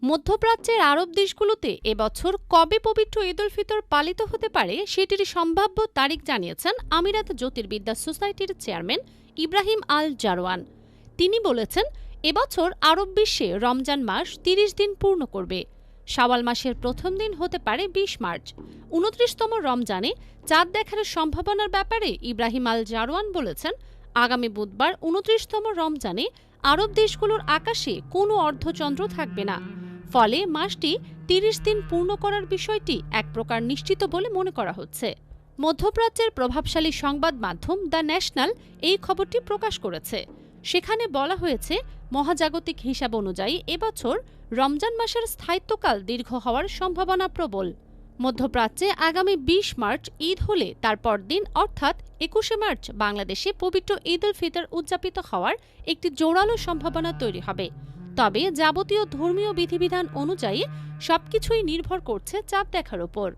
মধ্যপ্রাচ্যের আরব দেশগুলোতে এবছর কবে পবিত্র ঈদ উল ফিতর পালিত হতে পারে সেটির সম্ভাব্য তারিখ জানিয়েছেন আমিরাত জ্যোতির্বিদ্যা সোসাইটির চেয়ারম্যান ইব্রাহিম আল জারওয়ান। তিনি বলেছেন, এবছর আরব বিশ্বে রমজান মাস ৩০ দিন পূর্ণ করবে। শাওয়াল মাসের প্রথম দিন হতে পারে ২০ মার্চ। ২৯তম রমজানে চাঁদ দেখার সম্ভাবনার ব্যাপারে ইব্রাহিম আল জারওয়ান বলেছেন, আগামী বুধবার ২৯তম রমজানে আরব দেশগুলোর আকাশে কোনো অর্ধচন্দ্র থাকবে না। ফলে মাসটি ৩০ দিন পূর্ণ করার বিষয়টি এক প্রকার নিশ্চিত বলে মনে করা হচ্ছে। মধ্যপ্রাচ্যের প্রভাবশালী সংবাদ মাধ্যম দ্য ন্যাশনাল এই খবরটি প্রকাশ করেছে। সেখানে বলা হয়েছে, মহাজাগতিক হিসাব অনুযায়ী এবছর রমজান মাসের স্থায়িত্বকাল দীর্ঘ হওয়ার সম্ভাবনা প্রবল। মধ্যপ্রাচ্যে আগামী ২০ মার্চ ঈদ হলে তার পরদিন অর্থাৎ ২১শে মার্চ বাংলাদেশে পবিত্র ঈদ উল ফিতর উদযাপিত হওয়ার একটি জোরালো সম্ভাবনা তৈরি হবে। তবে যাবতীয় ধর্মীয় বিধিবিধান অনুযায়ী সবকিছুই নির্ভর করছে চাঁদ দেখার উপর।